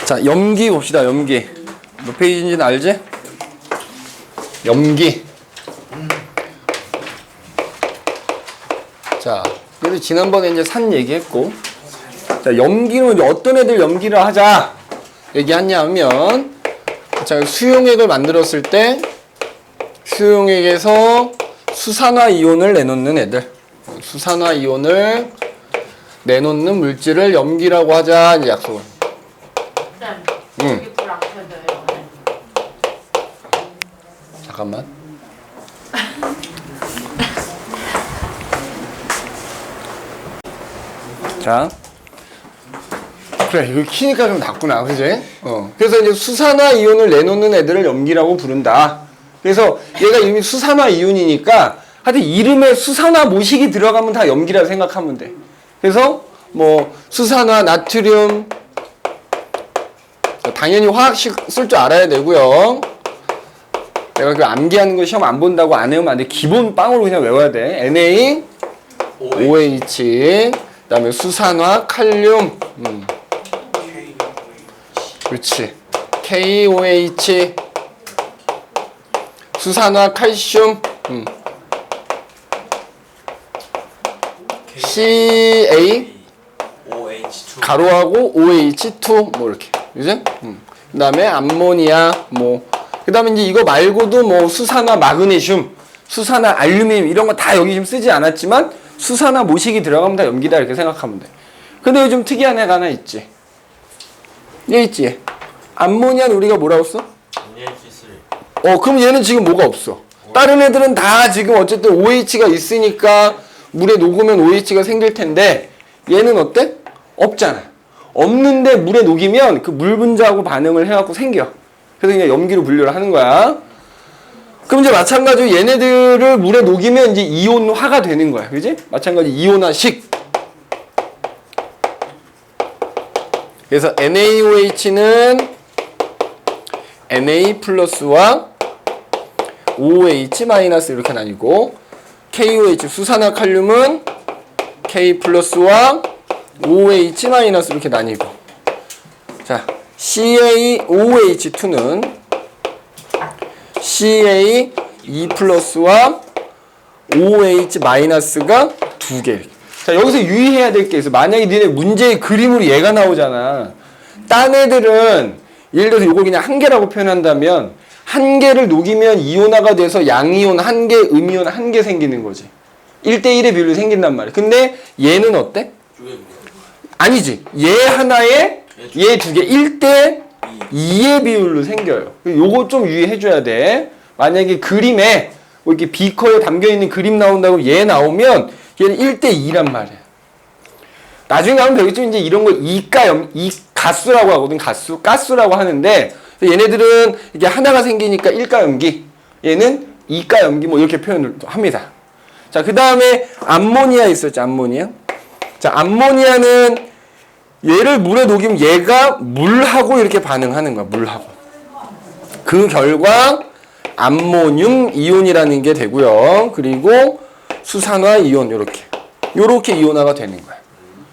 자, 염기 봅시다. 염기. 몇 페이지인지는 알지? 염기. 자, 그래서 지난번에 이제 산 얘기했고, 자, 염기는 이제 어떤 애들 염기를 하자 얘기하냐면, 자, 수용액을 만들었을 때 수용액에서 수산화 이온을 내놓는 애들, 수산화 이온을 내놓는 물질을 염기라고 하자 이제 약속을. 여기 불 안 켜져요. 잠깐만. 자, 그래, 이거 키니까 좀 낫구나, 그지? 그래서 이제 수산화 이온을 내놓는 애들을 염기라고 부른다. 그래서 얘가 이름이 수산화 이온이니까 하여튼 이름에 수산화 모식이 들어가면 다 염기라 생각하면 돼. 그래서 뭐 수산화 나트륨, 당연히 화학식 쓸 줄 알아야 되고요. 내가 그 암기하는 거 시험 안 본다고 안 외우면 안 돼. 기본 빵으로 그냥 외워야 돼. NaOH, 그다음에 수산화 칼륨, 그렇지. KOH, 수산화 칼슘, CA, 가로하고 OH2 뭐 이렇게, 그지? 그다음에 암모니아 뭐. 그다음에 이제 이거 말고도 뭐 수산화 마그네슘, 수산화 알루미늄 이런 거 다 여기 지금 쓰지 않았지만 수산화 모식이 들어가면 다 염기다 이렇게 생각하면 돼. 근데 요즘 특이한 애가 하나 있지. 얘 있지. 암모니아는 우리가 뭐라고 써? 그럼 얘는 지금 뭐가 없어. 다른 애들은 다 지금 어쨌든 OH가 있으니까 물에 녹으면 OH가 생길 텐데 얘는 어때? 없잖아. 없는데 물에 녹이면 그 물 분자하고 반응을 해갖고 생겨. 그래서 그냥 염기로 분류를 하는 거야. 그럼 이제 마찬가지로 얘네들을 물에 녹이면 이제 이온화가 되는 거야. 그지? 마찬가지 이온화식. 그래서 NaOH는 Na 플러스와 OH 마이너스 이렇게 나뉘고, KOH 수산화 칼륨은 K 플러스와 OH 마이너스 이렇게 나뉘고, 자, CaOH2는 Ca2 플러스와 OH 마이너스가 두 개. 자, 여기서 유의해야 될 게 있어. 만약에 니네 문제의 그림으로 얘가 나오잖아. 딴 애들은 예를 들어서 이걸 그냥 한 개라고 표현한다면 한 개를 녹이면 이온화가 돼서 양이온 한 개, 음이온 한 개 생기는 거지. 1대1의 비율로 생긴단 말이야. 근데 얘는 어때? 아니지. 얘 하나에 얘 두 개 1대2의 비율로 생겨요. 요거 좀 유의해줘야 돼. 만약에 그림에 뭐 이렇게 비커에 담겨있는 그림 나온다고 얘 나오면 얘는 1대2란 말이야. 나중에 가면 되겠죠. 이제 이런 걸 이가수라고 하거든. 가수라고 하는데 얘네들은 이게 하나가 생기니까 1가염기, 얘는 2가염기 뭐 이렇게 표현을 합니다. 자, 그 다음에 암모니아 있었죠. 암모니아. 자, 암모니아는 얘를 물에 녹이면 얘가 물하고 이렇게 반응하는 거야. 물하고. 그 결과 암모늄 이온이라는 게 되고요. 그리고 수산화 이온 요렇게 이온화가 되는 거야.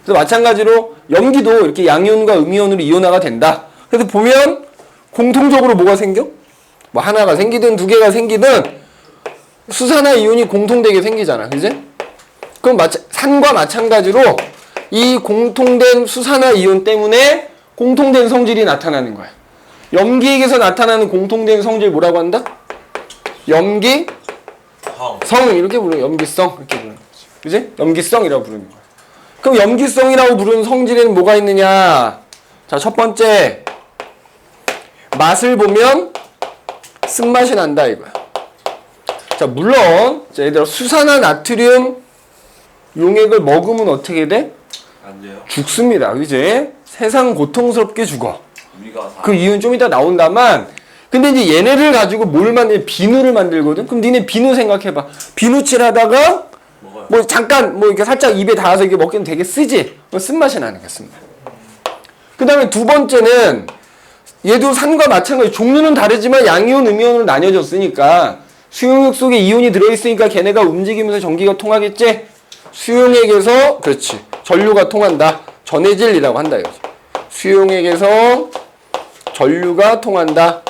그래서 마찬가지로 염기도 이렇게 양이온과 음이온으로 이온화가 된다. 그래서 보면 공통적으로 뭐가 생겨? 뭐 하나가 생기든 두 개가 생기든 수산화 이온이 공통되게 생기잖아. 그지? 그럼 산과 마찬가지로 이 공통된 수산화 이온 때문에 공통된 성질이 나타나는 거야. 염기액에서 나타나는 공통된 성질 뭐라고 한다? 염기성 이렇게 부르는 염기성 이렇게 부르는 거지. 그지? 염기성이라고 부르는 거야. 그럼 염기성이라고 부르는 성질에는 뭐가 있느냐? 자, 첫 번째 맛을 보면 쓴맛이 난다 이거야. 자, 물론 자, 얘들아 수산화 나트륨 용액을 먹으면 어떻게 돼? 안 돼요. 죽습니다. 그지? 세상 고통스럽게 죽어. 그 이유는 좀 이따 나온다만, 근데 이제 얘네를 가지고 뭘 만드냐? 비누를 만들거든? 그럼 니네 비누 생각해봐. 비누칠 하다가 뭐 잠깐 뭐 이렇게 살짝 입에 닿아서 이게 먹기는 되게 쓰지? 쓴맛이 나는 게 쓴맛. 그 다음에 두 번째는 얘도 산과 마찬가지 종류는 다르지만 양이온, 음이온으로 나뉘어졌으니까 수용액 속에 이온이 들어있으니까 걔네가 움직이면서 전기가 통하겠지? 수용액에서 그렇지 전류가 통한다. 전해질이라고 한다 이거지. 수용액에서 전류가 통한다.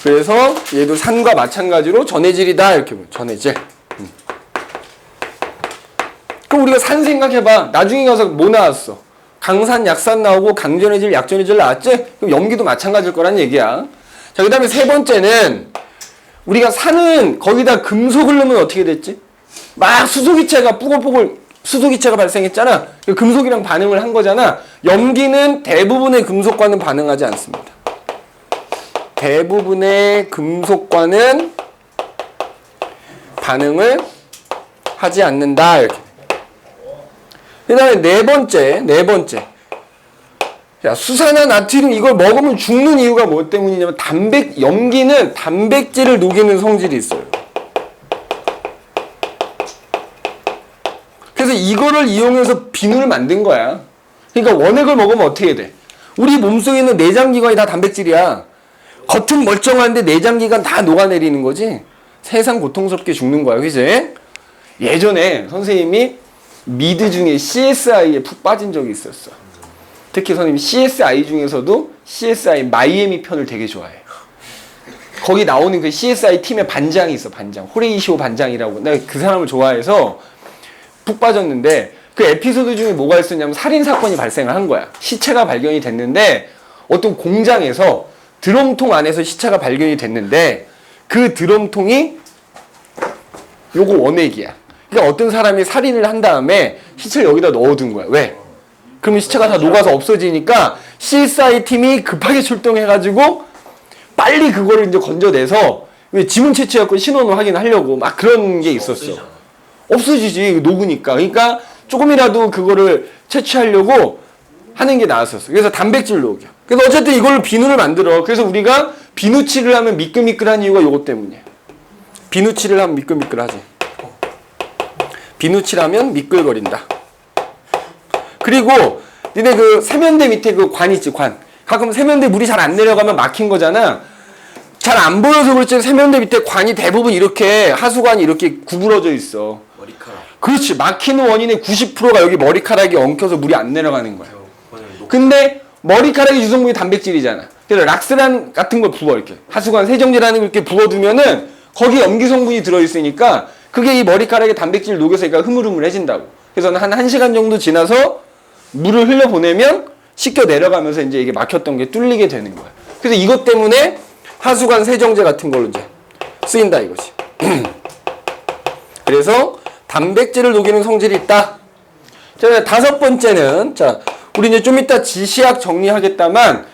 그래서 얘도 산과 마찬가지로 전해질이다. 이렇게 보면 전해질. 그럼 우리가 산 생각해봐. 나중에 가서 뭐 나왔어? 강산, 약산 나오고 강전해질, 약전해질 나왔지? 그럼 염기도 마찬가지일 거란 얘기야. 자, 그 다음에 세 번째는 우리가 산은 거기다 금속을 넣으면 어떻게 됐지? 막 수소기체가 뽀글뽀글 수소기체가 발생했잖아. 금속이랑 반응을 한 거잖아. 염기는 대부분의 금속과는 반응하지 않습니다. 대부분의 금속과는 반응을 하지 않는다. 이렇게. 그 다음에 네 번째. 자, 수산화 나트륨 이걸 먹으면 죽는 이유가 뭐 때문이냐면 염기는 단백질을 녹이는 성질이 있어요. 그래서 이거를 이용해서 비누를 만든 거야. 그러니까 원액을 먹으면 어떻게 돼? 우리 몸속에 있는 내장기관이 다 단백질이야. 겉은 멀쩡한데 내장기관 다 녹아내리는 거지. 세상 고통스럽게 죽는 거야. 그지? 예전에 선생님이 미드 중에 CSI에 푹 빠진 적이 있었어. 특히 선생님이 CSI 중에서도 CSI 마이애미 편을 되게 좋아해. 거기 나오는 그 CSI 팀의 반장이 있어. 반장. 호레이시오 반장이라고. 내가 그 사람을 좋아해서 푹 빠졌는데 그 에피소드 중에 뭐가 있었냐면 살인사건이 발생을 한 거야. 시체가 발견이 됐는데 어떤 공장에서 드럼통 안에서 시체가 발견이 됐는데 그 드럼통이 요거 원액이야. 그러니까 어떤 사람이 살인을 한 다음에 시체를 여기다 넣어둔 거야. 왜? 그러면 시체가 다 녹아서 없어지니까 CSI 팀이 급하게 출동해가지고 빨리 그거를 이제 건져내서 왜 지문 채취해갖고 신원을 확인하려고 막 그런 게 있었어. 없어지지. 녹으니까. 그러니까 조금이라도 그거를 채취하려고 하는 게 나왔었어. 그래서 단백질 녹여. 그래서 어쨌든 이걸로 비누를 만들어. 그래서 우리가 비누칠을 하면 미끌미끌한 이유가 요거 때문이야. 비누칠을 하면 미끌미끌하지. 비누칠하면 미끌거린다. 그리고 니네 그 세면대 밑에 그 관 있지, 관. 가끔 세면대 물이 잘 안 내려가면 막힌 거잖아. 잘 안 보여서 그렇지 세면대 밑에 관이 대부분 이렇게 하수관이 이렇게 구부러져 있어. 머리카락. 그렇지. 막히는 원인의 90%가 여기 머리카락이 엉켜서 물이 안 내려가는 거야. 근데 머리카락의 유성분이 단백질이잖아. 그래서 락스란 같은 걸 부어 이렇게. 하수관 세정제라는 걸 이렇게 부어두면은 거기 염기 성분이 들어있으니까 그게 이 머리카락에 단백질을 녹여서 얘가 흐물흐물해진다고. 그래서 한 1시간 정도 지나서 물을 흘려보내면 씻겨 내려가면서 이제 이게 막혔던 게 뚫리게 되는 거야. 그래서 이것 때문에 하수관 세정제 같은 걸로 이제 쓰인다 이거지. 그래서 단백질을 녹이는 성질이 있다. 자, 다섯 번째는, 자, 우리 이제 좀 이따 지시약 정리하겠다만,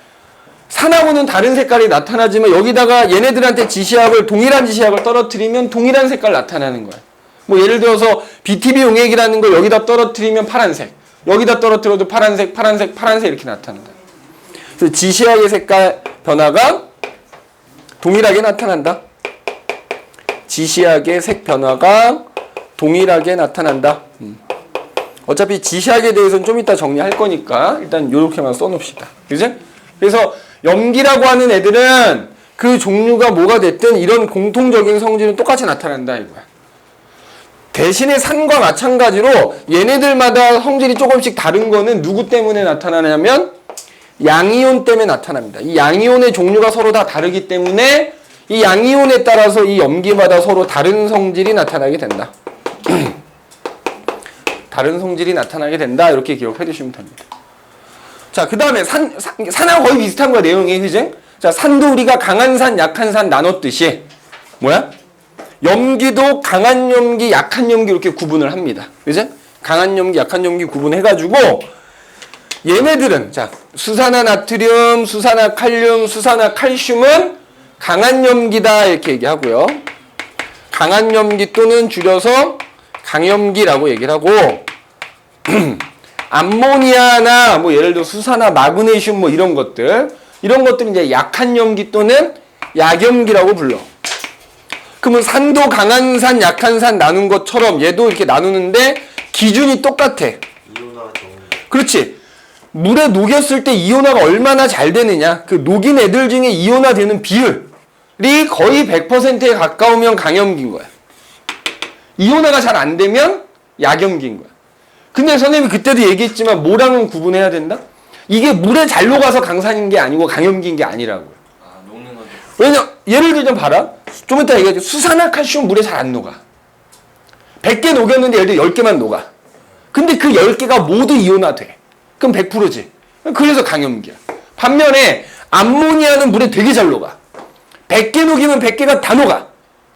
산하고는 다른 색깔이 나타나지만 여기다가 얘네들한테 지시약을, 동일한 지시약을 떨어뜨리면 동일한 색깔 나타나는 거야. 뭐 예를 들어서 BTB 용액이라는 걸 여기다 떨어뜨리면 파란색, 여기다 떨어뜨려도 파란색, 파란색, 파란색 이렇게 나타난다. 그래서 지시약의 색깔 변화가 동일하게 나타난다. 지시약의 색 변화가 동일하게 나타난다. 어차피 지시약에 대해서는 좀 이따 정리할 거니까 일단 요렇게만 써놓읍시다. 그죠? 그래서 염기라고 하는 애들은 그 종류가 뭐가 됐든 이런 공통적인 성질은 똑같이 나타난다 이거야. 대신에 산과 마찬가지로 얘네들마다 성질이 조금씩 다른 거는 누구 때문에 나타나냐면 양이온 때문에 나타납니다. 이 양이온의 종류가 서로 다 다르기 때문에 이 양이온에 따라서 이 염기마다 서로 다른 성질이 나타나게 된다. 다른 성질이 나타나게 된다. 이렇게 기억해 두시면 됩니다. 자, 그 다음에 산하고 거의 비슷한 거야, 내용이. 그지? 자, 산도 우리가 강한 산, 약한 산 나눴듯이 뭐야? 염기도 강한 염기, 약한 염기 이렇게 구분을 합니다. 그지? 강한 염기, 약한 염기 구분해가지고 얘네들은 자, 수산화 나트륨, 수산화 칼륨, 수산화 칼슘은 강한 염기다 이렇게 얘기하고요. 강한 염기 또는 줄여서 강염기라고 얘기를 하고 암모니아나 뭐 예를 들어 수산화 마그네슘 뭐 이런 것들은 이제 약한 염기 또는 약염기라고 불러. 그러면 산도 강한 산, 약한 산 나눈 것처럼 얘도 이렇게 나누는데 기준이 똑같아. 이온화 정. 그렇지. 물에 녹였을 때 이온화가 얼마나 잘 되느냐. 그 녹인 애들 중에 이온화 되는 비율이 거의 100%에 가까우면 강염기인 거야. 이온화가 잘 안 되면 약염기인 거야. 근데 선생님이 그때도 얘기했지만 뭐랑은 구분해야 된다? 이게 물에 잘 녹아서 강산인 게 아니고 강염기인 게 아니라고요. 아, 녹는 건데. 왜냐, 예를 들면 봐라. 좀 이따 얘기하죠. 수산화칼슘 물에 잘 안 녹아. 100개 녹였는데 예를 들어 10개만 녹아. 근데 그 10개가 모두 이온화돼. 그럼 100%지. 그래서 강염기야. 반면에 암모니아는 물에 되게 잘 녹아. 100개 녹이면 100개가 다 녹아.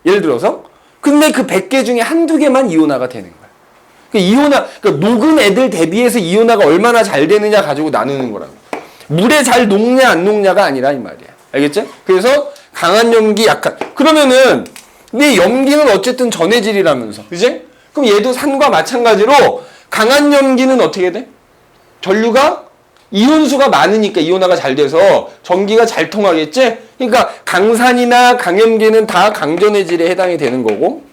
예를 들어서. 근데 그 100개 중에 한두 개만 이온화가 되는 거야. 그러니까 녹은 애들 대비해서 이온화가 얼마나 잘 되느냐 가지고 나누는 거라고. 물에 잘 녹냐 안 녹냐가 아니라 이 말이야. 알겠죠? 그래서 강한 염기, 약한. 그러면은 네 염기는 어쨌든 전해질이라면서. 그지? 그럼 얘도 산과 마찬가지로 강한 염기는 어떻게 돼? 전류가 이온수가 많으니까 이온화가 잘 돼서 전기가 잘 통하겠지? 그러니까 강산이나 강염기는 다 강전해질에 해당이 되는 거고,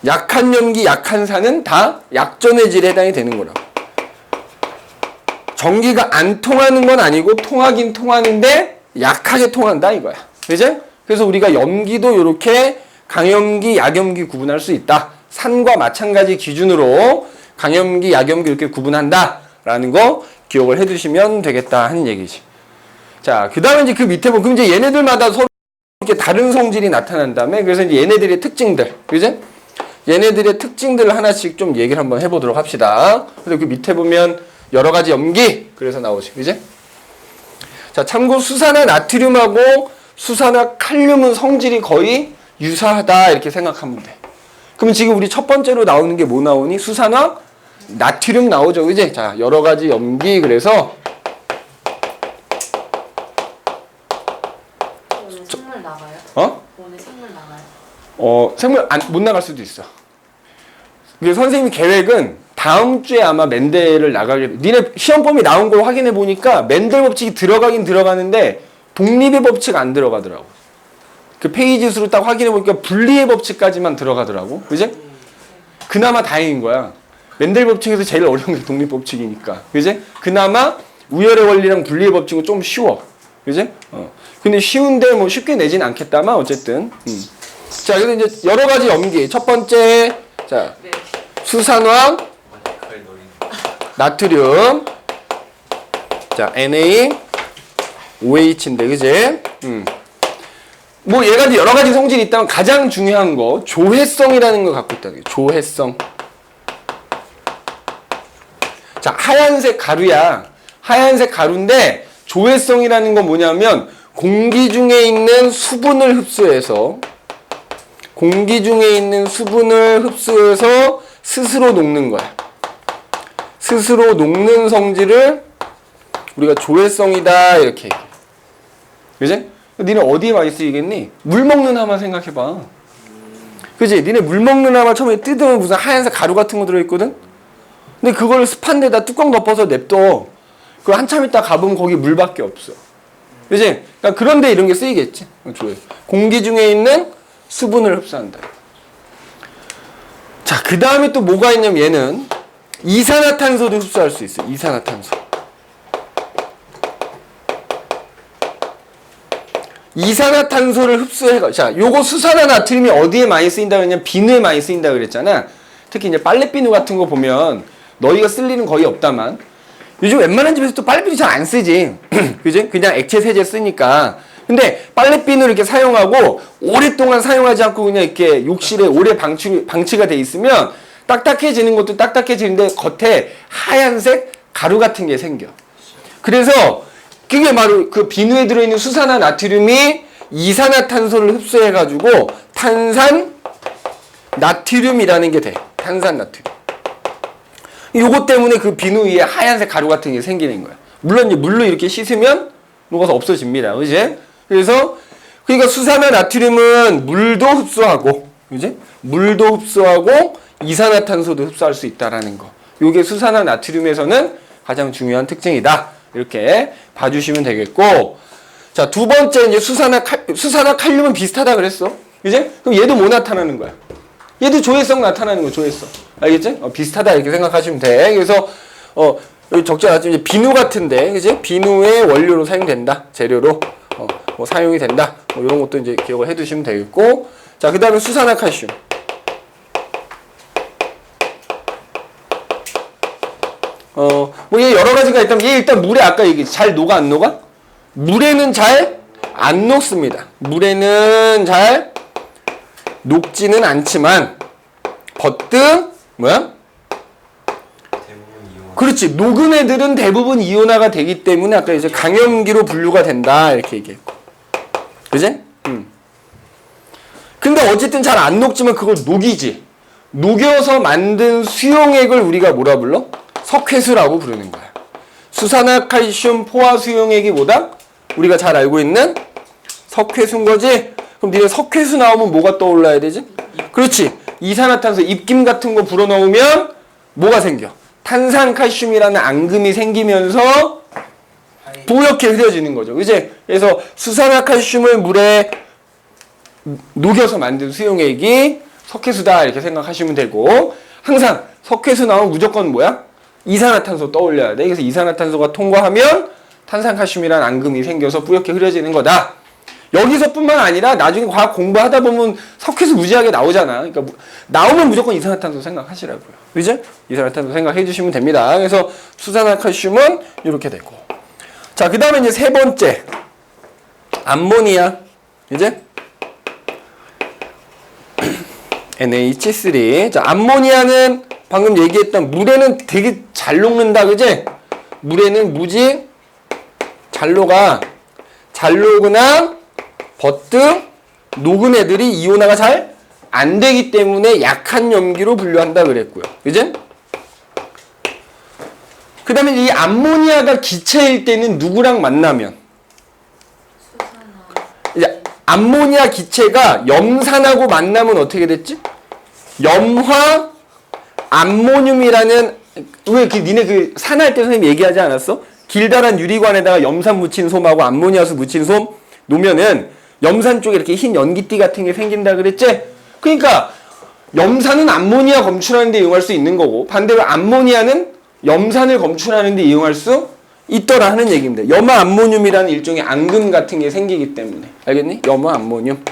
약한 염기, 약한 산은 다 약전해질에 해당이 되는 거라고. 전기가 안 통하는 건 아니고 통하긴 통하는데 약하게 통한다 이거야. 그지? 그래서 우리가 염기도 이렇게 강염기, 약염기 구분할 수 있다. 산과 마찬가지 기준으로 강염기, 약염기 이렇게 구분한다라는 거 기억을 해두시면 되겠다 하는 얘기지. 자, 그 다음에 이제 그 밑에 보면, 그럼 이제 얘네들마다 서로 이렇게 다른 성질이 나타난다며. 그래서 이제 얘네들의 특징들, 그지? 얘네들의 특징들을 하나씩 좀 얘기를 한번 해보도록 합시다. 그래서 그 밑에 보면 여러 가지 염기, 그래서 나오지, 그지? 자, 참고 수산화 나트륨하고 수산화 칼륨은 성질이 거의 유사하다 이렇게 생각하면 돼. 그럼 지금 우리 첫 번째로 나오는 게 뭐 나오니? 수산화 나트륨 나오죠, 그지? 자, 여러 가지 염기, 그래서 오늘 생물 나가요? 어? 오늘 생물 나가요? 생물 못 나갈 수도 있어. 그래서 선생님 계획은 다음 주에 아마 멘델을 나가게. 니네 시험범위 나온 걸 확인해 보니까 멘델 법칙이 들어가긴 들어가는데 독립의 법칙 안 들어가더라고. 그 페이지 수로 딱 확인해 보니까 분리의 법칙까지만 들어가더라고. 그지? 그나마 다행인 거야. 멘델 법칙에서 제일 어려운 게 독립 법칙이니까. 그지? 그나마 우열의 원리랑 분리의 법칙은 좀 쉬워. 그지? 근데 쉬운데 뭐 쉽게 내진 않겠다만 어쨌든. 자, 그래서 이제 여러 가지 염기. 첫 번째, 자, 네. 수산화 나트륨. 자, NaOH인데, 그지? 뭐 얘가 이제 여러 가지 성질이 있다면 가장 중요한 거 조회성이라는 걸 갖고 있다는 거예요. 조회성. 자, 하얀색 가루야. 하얀색 가루인데 조회성이라는 건 뭐냐면 공기 중에 있는 수분을 흡수해서 스스로 녹는 거야. 스스로 녹는 성질을 우리가 조회성이다 이렇게 얘기해. 그지? 니네 어디에 많이 쓰이겠니? 물 먹는 하마 생각해봐. 그지? 니네 물 먹는 하마 처음에 뜯으면 무슨 하얀색 가루 같은 거 들어있거든? 근데 그걸 습한 데다 뚜껑 덮어서 냅둬. 그 한참 있다 가보면 거기 물밖에 없어. 그지? 그러니까 그런데 이런 게 쓰이겠지. 공기 중에 있는 수분을 흡수한다. 자, 그 다음에 또 뭐가 있냐면 얘는 이산화탄소도 흡수할 수 있어. 이산화탄소. 이산화탄소를 흡수해. 자, 요거 수산화 나트륨이 어디에 많이 쓰인다 그랬냐면 비누에 많이 쓰인다 그랬잖아. 특히 이제 빨래 비누 같은 거 보면 너희가 쓸 일은 거의 없다만 요즘 웬만한 집에서 또 빨래 비누 잘 안 쓰지. 그지? 그냥 액체 세제 쓰니까. 근데 빨래 비누를 이렇게 사용하고 오랫동안 사용하지 않고 그냥 이렇게 욕실에 오래 방치가 돼 있으면 딱딱해지는 것도 딱딱해지는데 겉에 하얀색 가루 같은 게 생겨. 그래서 그게 바로 그 비누에 들어있는 수산화 나트륨이 이산화탄소를 흡수해가지고 탄산 나트륨이라는 게 돼. 탄산 나트륨. 요것 때문에 그 비누 위에 하얀색 가루 같은 게 생기는 거야. 물론 이제 물로 이렇게 씻으면 녹아서 없어집니다. 그지? 그래서 그러니까 수산화 나트륨은 물도 흡수하고, 그지? 물도 흡수하고 이산화탄소도 흡수할 수 있다라는 거. 요게 수산화 나트륨에서는 가장 중요한 특징이다. 이렇게 봐주시면 되겠고, 자, 두 번째 이제 수산화 칼륨은 비슷하다 그랬어. 그지? 그럼 얘도 뭐 나타나는 거야? 얘도 조회성 나타나는 거야. 조회성. 알겠지? 비슷하다 이렇게 생각하시면 돼. 그래서 여기 적자 나왔지만 이제 비누 같은데, 그지? 비누의 원료로 사용된다. 재료로 뭐 사용이 된다. 뭐 이런 것도 이제 기억을 해두시면 되겠고, 자, 그 다음에 수산화칼슘. 뭐 얘 여러 가지가 있다면 얘 일단 물에 아까 얘기했지. 잘 녹아 안 녹아? 물에는 잘 안 녹습니다. 물에는 잘 녹지는 않지만 버뜩 뭐야? 대부분 이용. 그렇지. 녹은 애들은 대부분 이온화가 되기 때문에 아까 이제 강염기로 분류가 된다 이렇게 얘기했고. 그지? 근데 어쨌든 잘 안 녹지만 그걸 녹이지. 녹여서 만든 수용액을 우리가 뭐라 불러? 석회수라고 부르는 거야. 수산화칼슘 포화 수용액이 뭐다? 우리가 잘 알고 있는 석회수인 거지? 그럼 니네 석회수 나오면 뭐가 떠올라야 되지? 그렇지. 이산화탄소, 입김 같은 거 불어넣으면 뭐가 생겨? 탄산칼슘이라는 앙금이 생기면서 뿌옇게 흐려지는 거죠. 그지? 그래서 수산화칼슘을 물에 녹여서 만든 수용액이 석회수다 이렇게 생각하시면 되고, 항상 석회수 나오면 무조건 뭐야? 이산화탄소 떠올려야 돼. 그래서 이산화탄소가 통과하면 탄산칼슘이라는 앙금이 생겨서 뿌옇게 흐려지는 거다. 여기서뿐만 아니라 나중에 과학 공부하다 보면 석회수 무지하게 나오잖아. 그러니까 나오면 무조건 이산화탄소 생각하시라고요. 그죠? 이산화탄소 생각해 주시면 됩니다. 그래서 수산화칼슘은 이렇게 되고. 자, 그 다음에 이제 세 번째. 암모니아. 이제? NH3. 자, 암모니아는 방금 얘기했던 물에는 되게 잘 녹는다. 그지? 물에는 무지 잘 녹아. 잘 녹으나 버뜩 녹은 애들이 이온화가 잘 안 되기 때문에 약한 염기로 분류한다 그랬고요. 그지? 그 다음에 이 암모니아가 기체일 때는 누구랑 만나면? 수산화. 이제 암모니아 기체가 염산하고 만나면 어떻게 됐지? 염화 암모늄이라는, 왜 니네 그 산할 때 선생님 얘기하지 않았어? 길다란 유리관에다가 염산 묻힌 솜하고 암모니아수 묻힌 솜 놓으면은 염산 쪽에 이렇게 흰 연기띠 같은 게 생긴다 그랬지? 그러니까 염산은 암모니아 검출하는 데 이용할 수 있는 거고, 반대로 암모니아는 염산을 검출하는 데 이용할 수 있더라 하는 얘기입니다. 염화 암모늄이라는 일종의 앙금 같은 게 생기기 때문에. 알겠니? 염화 암모늄.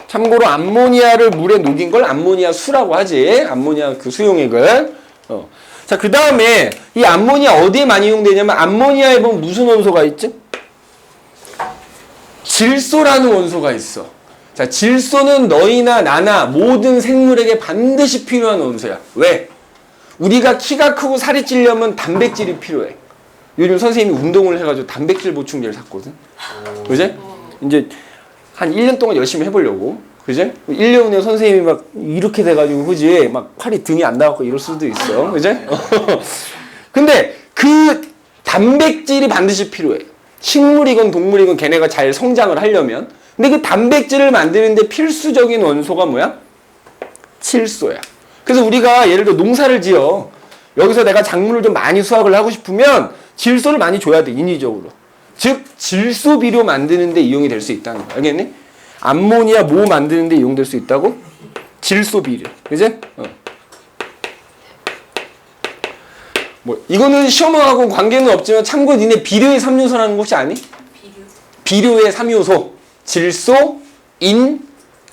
참고로 암모니아를 물에 녹인 걸 암모니아 수라고 하지. 암모니아 그 수용액을. 자, 그 다음에 이 암모니아 어디에 많이 이용되냐면 암모니아에 보면 무슨 원소가 있지? 질소라는 원소가 있어. 자, 질소는 너희나 나나 모든 생물에게 반드시 필요한 원소야. 왜? 우리가 키가 크고 살이 찌려면 단백질이 필요해. 요즘 선생님이 운동을 해가지고 단백질 보충제를 샀거든. 그지? 이제 한 1년 동안 열심히 해보려고. 그지? 1년 후에 선생님이 막 이렇게 돼가지고, 그지? 막 팔이 등이 안 나가고 이럴 수도 있어. 그지? 근데 그 단백질이 반드시 필요해. 식물이건 동물이건 걔네가 잘 성장을 하려면. 근데 그 단백질을 만드는데 필수적인 원소가 뭐야? 질소야. 그래서 우리가 예를 들어 농사를 지어. 여기서 내가 작물을 좀 많이 수확을 하고 싶으면 질소를 많이 줘야 돼, 인위적으로. 즉, 질소 비료 만드는 데 이용이 될 수 있다는 거야. 알겠니? 암모니아 뭐 만드는 데 이용될 수 있다고? 질소 비료. 그지? 뭐 이거는 시험하고 관계는 없지만 참고로 니네 비료의 3요소라는 거 혹시 아니? 비료의 3요소. 질소, 인,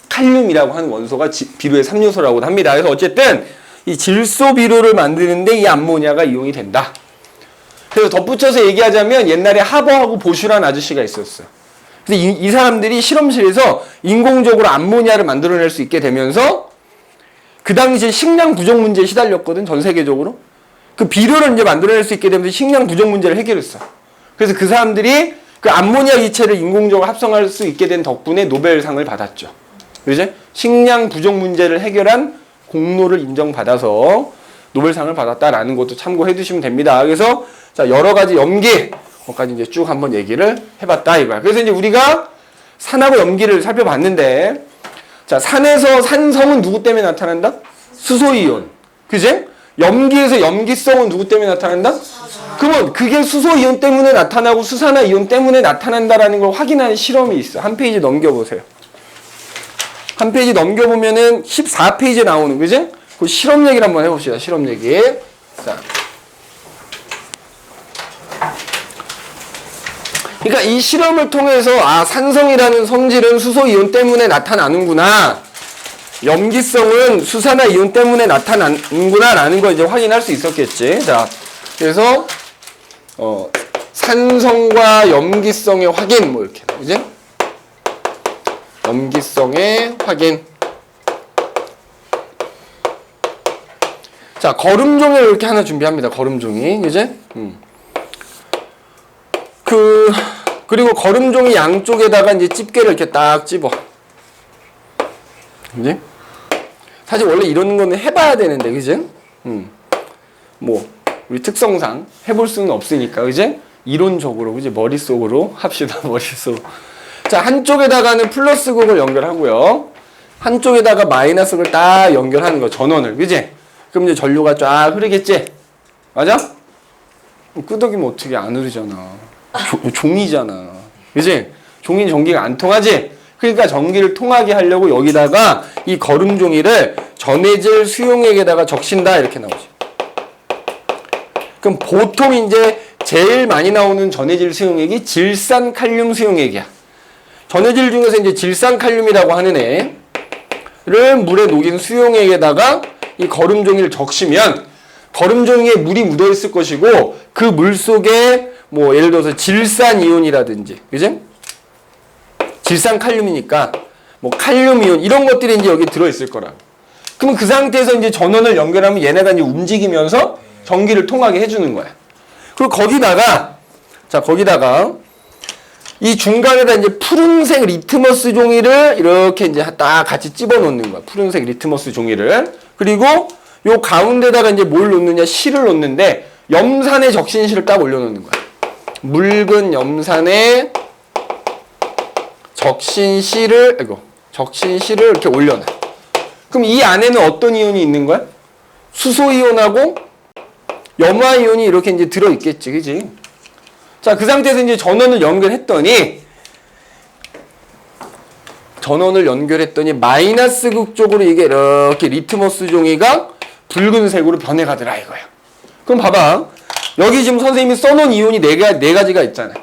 칼륨이라고 하는 원소가 비료의 3요소라고 합니다. 그래서 어쨌든 이 질소 비료를 만드는데 이 암모니아가 이용이 된다. 그래서 덧붙여서 얘기하자면 옛날에 하버하고 보슈라는 아저씨가 있었어요. 그래서 이 사람들이 실험실에서 인공적으로 암모니아를 만들어낼 수 있게 되면서 그 당시에 식량 부족 문제에 시달렸거든, 전 세계적으로. 그 비료를 이제 만들어낼 수 있게 되면서 식량 부족 문제를 해결했어. 그래서 그 사람들이 그 암모니아 기체를 인공적으로 합성할 수 있게 된 덕분에 노벨상을 받았죠. 그지? 식량 부족 문제를 해결한 공로를 인정받아서 노벨상을 받았다라는 것도 참고해 두시면 됩니다. 그래서 자, 여러 가지 염기까지 이제 쭉 한번 얘기를 해봤다 이거야. 그래서 이제 우리가 산하고 염기를 살펴봤는데, 자, 산에서 산성은 누구 때문에 나타난다? 수소이온. 그지? 염기에서 염기성은 누구 때문에 나타난다? 그러면 그게 수소이온 때문에 나타나고 수산화이온 때문에 나타난다라는 걸 확인하는 실험이 있어. 한 페이지 넘겨보세요. 한 페이지 넘겨보면은 14페이지에 나오는, 그지? 그 실험 얘기를 한번 해봅시다. 실험 얘기. 자. 그러니까 이 실험을 통해서 아, 산성이라는 성질은 수소이온 때문에 나타나는구나 염기성은 수산화 이온 때문에 나타나는구나라는 걸 이제 확인할 수 있었겠지. 자, 그래서 산성과 염기성의 확인 뭐 이렇게 그지? 염기성의 확인. 자, 거름종이를 이렇게 하나 준비합니다. 거름종이 이제 그리고 거름종이 양쪽에다가 이제 집게를 이렇게 딱 집어. 그지? 사실 원래 이런 거는 해봐야 되는데, 그지? 뭐, 우리 특성상 해볼 수는 없으니까, 그지? 이론적으로, 그지? 머릿속으로 합시다, 머릿속으로. 자, 한쪽에다가는 플러스 극을 연결하고요. 한쪽에다가 마이너스 극을 딱 연결하는 거, 전원을, 그지? 그럼 이제 전류가 쫙 흐르겠지? 맞아? 끄덕이면 어떻게 안 흐르잖아. 종이잖아. 그지? 종이는 전기가 안 통하지? 그러니까 전기를 통하게 하려고 여기다가 이 거름종이를 전해질 수용액에다가 적신다 이렇게 나오죠. 그럼 보통 이제 제일 많이 나오는 전해질 수용액이 질산칼륨 수용액이야. 전해질 중에서 이제 질산칼륨이라고 하는 애를 물에 녹인 수용액에다가 이 거름종이를 적시면 거름종이에 물이 묻어 있을 것이고 그 물 속에 뭐 예를 들어서 질산이온이라든지 그지? 질산칼륨이니까 뭐 칼륨이온 이런 것들이 이제 여기 들어 있을 거라. 그럼 그 상태에서 이제 전원을 연결하면 얘네가 이제 움직이면서 전기를 통하게 해주는 거야. 그리고 거기다가 이 중간에다 이제 푸른색 리트머스 종이를 이렇게 이제 딱 같이 집어 놓는 거야. 푸른색 리트머스 종이를. 그리고 요 가운데다가 이제 뭘 놓느냐? 실을 놓는데 염산의 적신실을 딱 올려놓는 거야. 묽은 염산의 적신실을 이렇게 올려놔. 그럼 이 안에는 어떤 이온이 있는 거야? 수소 이온하고 염화 이온이 이렇게 이제 들어 있겠지, 그지? 자, 그 상태에서 이제 전원을 연결했더니 마이너스 극 쪽으로 이게 이렇게 리트머스 종이가 붉은색으로 변해가더라 이거야. 그럼 봐봐. 여기 지금 선생님이 써놓은 이온이 네 가지가 있잖아.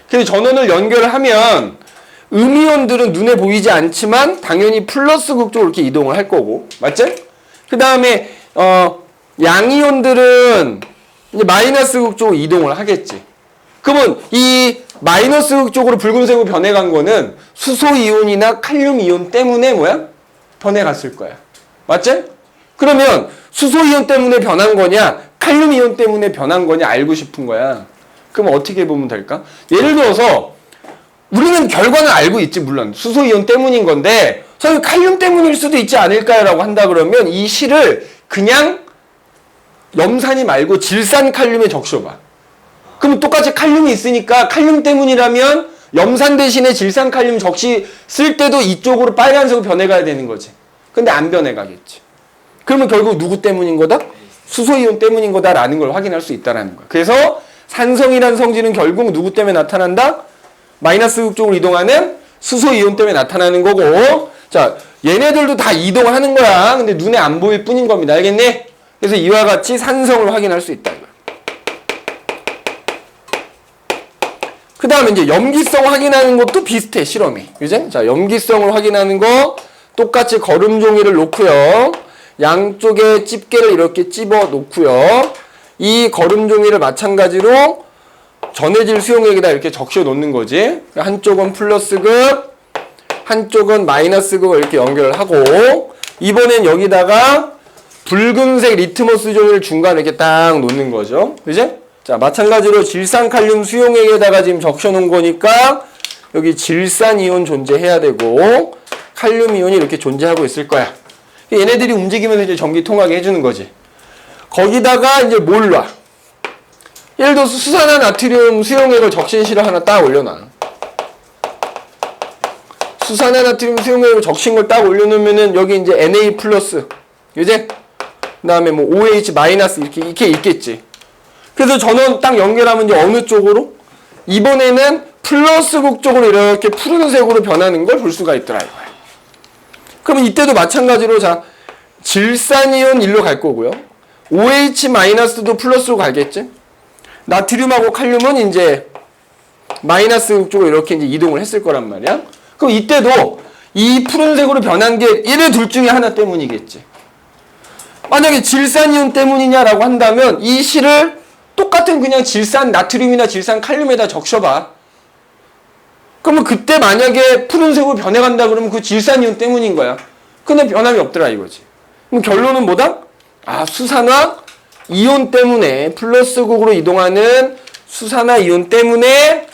그래서 전원을 연결을 하면 음이온들은 눈에 보이지 않지만 당연히 플러스 극 쪽으로 이렇게 이동을 할 거고. 맞지? 그 다음에 양이온들은 이제 마이너스 극 쪽으로 이동을 하겠지. 그러면 이 마이너스 극 쪽으로 붉은색으로 변해간 거는 수소이온이나 칼륨이온 때문에 뭐야? 변해갔을 거야. 맞지? 그러면 수소이온 때문에 변한 거냐? 칼륨이온 때문에 변한 거냐? 알고 싶은 거야. 그럼 어떻게 보면 될까? 예를 들어서 우리는 결과는 알고 있지 물론. 수소이온 때문인 건데 저는 칼륨 때문일 수도 있지 않을까요? 라고 한다 그러면 이 실을 그냥 염산이 말고 질산칼륨에 적셔봐. 그럼 똑같이 칼륨이 있으니까 칼륨 때문이라면 염산 대신에 질산칼륨 적시 쓸 때도 이쪽으로 빨간색으로 변해가야 되는 거지. 근데 안 변해가겠지. 그러면 결국 누구 때문인 거다? 수소이온 때문인 거다라는 걸 확인할 수 있다는 거야. 그래서 산성이라는 성질은 결국 누구 때문에 나타난다? 마이너스 극 쪽으로 이동하는 수소이온 때문에 나타나는 거고, 자, 얘네들도 다 이동하는 거야. 근데 눈에 안 보일 뿐인 겁니다. 알겠니? 그래서 이와 같이 산성을 확인할 수 있다. 그 다음에 이제 염기성 확인하는 것도 비슷해, 실험이. 그지? 자, 염기성을 확인하는 거 똑같이 거름종이를 놓고요. 양쪽에 집게를 이렇게 집어 놓고요. 이 거름종이를 마찬가지로 전해질 수용액에다 이렇게 적셔 놓는 거지. 한쪽은 플러스 극, 한쪽은 마이너스 극을 이렇게 연결을 하고, 이번엔 여기다가 붉은색 리트머스 종이를 중간에 이렇게 딱 놓는 거죠. 그지? 자, 마찬가지로 질산칼륨 수용액에다가 지금 적셔 놓은 거니까 여기 질산이온 존재해야 되고 칼륨이온이 이렇게 존재하고 있을 거야. 얘네들이 움직이면서 이제 전기 통하게 해주는 거지. 거기다가 이제 뭘 놔? 예를 들어서 수산화 나트륨 수용액을 적신실을 하나 딱 올려놔. 수산화 나트륨 수용액을 적신 걸 딱 올려놓으면은 여기 이제 Na 플러스, 그지? 그 다음에 뭐 OH 마이너스 이렇게 있겠지. 그래서 전원 딱 연결하면 이제 어느 쪽으로? 이번에는 플러스 극 쪽으로 이렇게 푸른색으로 변하는 걸 볼 수가 있더라 이거야. 그러면 이때도 마찬가지로 자, 질산이온 일로 갈 거고요. OH 마이너스도 플러스로 가겠지? 나트륨하고 칼륨은 이제 마이너스 극 쪽으로 이렇게 이제 이동을 했을 거란 말이야. 그럼 이때도 이 푸른색으로 변한 게 얘네 둘 중에 하나 때문이겠지. 만약에 질산이온 때문이냐라고 한다면 이 실을 똑같은 그냥 질산 나트륨이나 질산 칼륨에다 적셔봐. 그러면 그때 만약에 푸른색으로 변해간다 그러면 그 질산이온 때문인 거야. 근데 변함이 없더라 이거지. 그럼 결론은 뭐다? 아, 수산화 이온 때문에 플러스극으로 이동하는 수산화 이온 때문에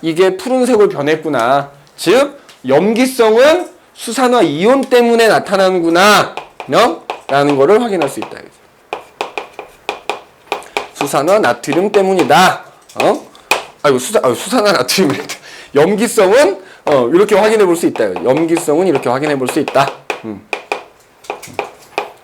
이게 푸른색으로 변했구나. 즉 염기성은 수산화 이온 때문에 나타나는구나. 라는 거를 확인할 수 있다. 수산화 나트륨 때문이다. 수산화 나트륨. 염기성은 이렇게 확인해 볼 수 있다. 염기성은 이렇게 확인해 볼 수 있다.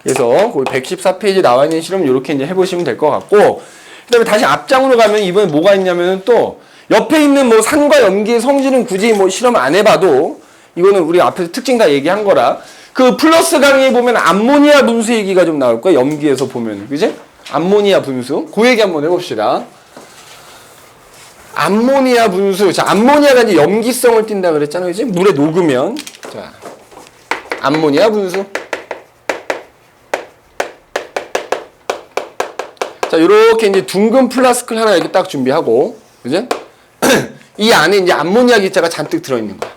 그래서 거기 114페이지 나와 있는 실험 이렇게 이제 해보시면 될 것 같고, 그다음에 다시 앞장으로 가면 이번에 뭐가 있냐면은 또 옆에 있는 뭐 산과 염기의 성질은 굳이 뭐 실험 안 해봐도 이거는 우리 앞에서 특징 다 얘기한 거라. 그 플러스 강의에 보면 암모니아 분수 얘기가 좀 나올 거야. 염기에서 보면, 그지? 암모니아 분수. 그 얘기 한번 해봅시다. 암모니아 분수. 자, 암모니아가 이제 염기성을 띈다 그랬잖아요, 그지? 물에 녹으면. 자, 암모니아 분수. 자, 요렇게 이제 둥근 플라스크를 하나 이렇게 딱 준비하고, 그지? 이 안에 이제 암모니아 기자가 잔뜩 들어있는 거야.